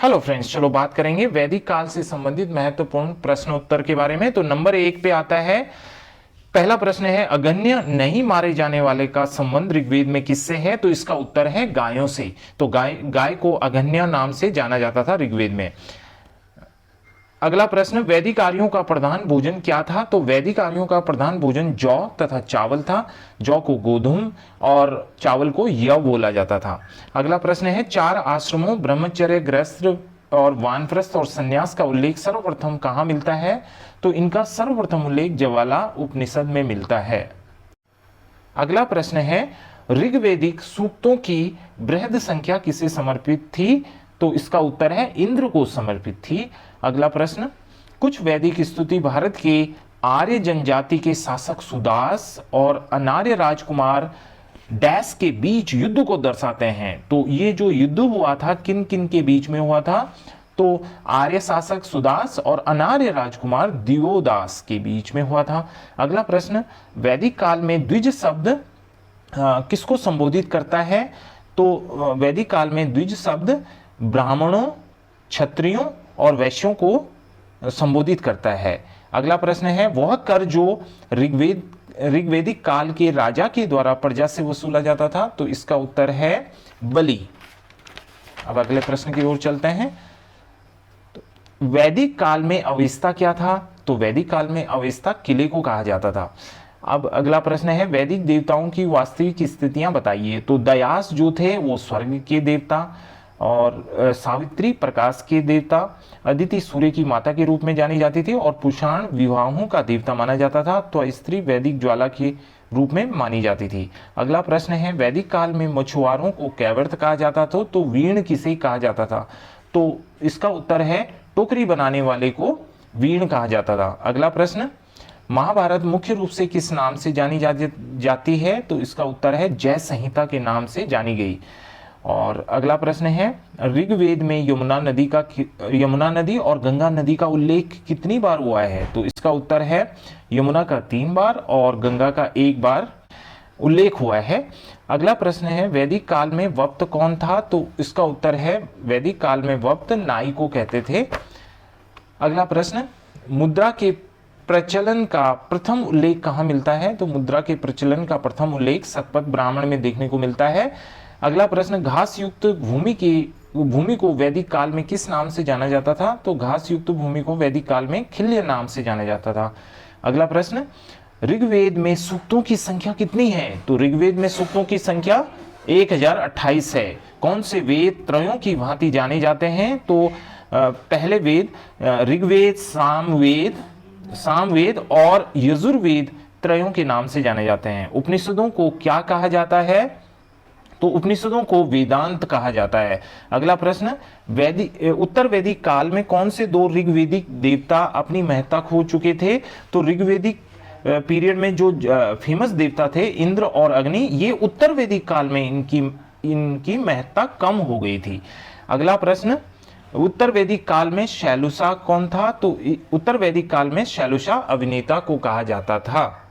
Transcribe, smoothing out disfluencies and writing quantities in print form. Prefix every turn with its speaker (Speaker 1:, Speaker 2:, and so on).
Speaker 1: Hello friends, चलो बात करेंगे वैदिक काल से संबंधित महत्वपूर्ण प्रश्न उत्तर के बारे में। तो नंबर 1 पे आता है, पहला प्रश्न है अगन्य नहीं मारे जाने वाले का संबंध ऋग्वेद में किससे है? तो इसका उत्तर है गायों से। तो गाय को अगन्य नाम से जाना जाता था ऋग्वेद में। अगला प्रश्न, वैदिक आर्यों का प्रधान भोजन क्या था? तो वैदिक आर्यों का प्रधान भोजन जौ तथा चावल था। जौ को गोधूम और चावल को यव बोला जाता था। अगला प्रश्न है, 4 आश्रमों ब्रह्मचर्य, गृहस्थ और वानप्रस्थ और संन्यास का उल्लेख सर्वप्रथम कहां मिलता है? तो इनका सर्वप्रथम उल्लेख ज्वाला उपनिषद में मिलता है। अगला प्रश्न है, ऋग्वेदिक सूक्तों की बृहद संख्या किसे समर्पित थी? तो इसका उत्तर है इंद्र को समर्पित थी। अगला प्रश्न, कुछ वैदिक स्तुति भारत के आर्य जनजाति के शासक सुदास और अनार्य राजकुमार डैश के बीच युद्ध को दर्शाते हैं। तो ये जो युद्ध हुआ था किन किन के बीच में हुआ था? तो आर्य शासक सुदास और अनार्य राजकुमार दिवोदास के बीच में हुआ था। अगला प्रश्न, वैदिक काल में द्विज शब्द किसको संबोधित करता है? तो वैदिक काल में द्विज शब्द ब्राह्मणों, क्षत्रियों और वैश्यों को संबोधित करता है। अगला प्रश्न है, वह कर जो ऋग्वेदिक काल के राजा के द्वारा प्रजा से वसूला जाता था। तो इसका उत्तर है बलि। अब अगले प्रश्न की ओर चलते हैं। तो वैदिक काल में अवेस्ता क्या था? तो वैदिक काल में अवेस्ता किले को कहा जाता था। अब अगला प्रश्न है, वैदिक देवताओं की वास्तविक स्थितियां बताइए। तो दयास जो थे वो स्वर्ग के देवता, और सावित्री प्रकाश के देवता, अदिति सूर्य की माता के रूप में जानी जाती थी, और पुषाण विवाहों का देवता माना जाता था। तो स्त्री वैदिक ज्वाला के रूप में मानी जाती थी। अगला प्रश्न है, वैदिक काल में मछुआरों को कैवर्त कहा जाता था, तो वीण किसे कहा जाता था? तो इसका उत्तर है टोकरी बनाने वाले को वीण कहा जाता था। अगला प्रश्न, महाभारत मुख्य रूप से किस नाम से जानी जाती है? तो इसका उत्तर है जय संहिता के नाम से जानी गई। और अगला प्रश्न है, ऋग्वेद में यमुना नदी और गंगा नदी का उल्लेख कितनी बार हुआ है? तो इसका उत्तर है यमुना का 3 बार और गंगा का 1 बार उल्लेख हुआ है। अगला प्रश्न है, वैदिक काल में वप्त कौन था? तो इसका उत्तर है वैदिक काल में वप्त नाई को कहते थे। अगला प्रश्न, मुद्रा के प्रचलन का प्रथम उल्लेख कहाँ मिलता है? तो मुद्रा के प्रचलन का प्रथम उल्लेख शतपथ ब्राह्मण में देखने को मिलता है। अगला प्रश्न, घास युक्त भूमि को वैदिक काल में किस नाम से जाना जाता था? तो घास युक्त भूमि को वैदिक काल में खिल्य नाम से जाना जाता था। अगला प्रश्न, ऋग्वेद में सूक्तों की संख्या कितनी है? तो ऋग्वेद में सूक्तों की संख्या 1028 है। कौन से वेद त्रयों की भांति जाने जाते हैं? तो पहले वेद ऋग्वेद, सामवेद और यजुर्वेद त्रयों के नाम से जाने जाते हैं। उपनिषदों को क्या कहा जाता है? तो उपनिषदों को वेदांत कहा जाता है। अगला प्रश्न, उत्तर वैदिक काल में कौन से 2 ऋग्वेदिक देवता अपनी महत्ता खो चुके थे? तो ऋग्वेदिक पीरियड में जो फेमस देवता थे इंद्र और अग्नि, ये उत्तर वैदिक काल में इनकी महत्ता कम हो गई थी। अगला प्रश्न, उत्तर वैदिक काल में शैलुषा कौन था? तो उत्तर वैदिक काल में शैलुषा अभिनेता को कहा जाता था।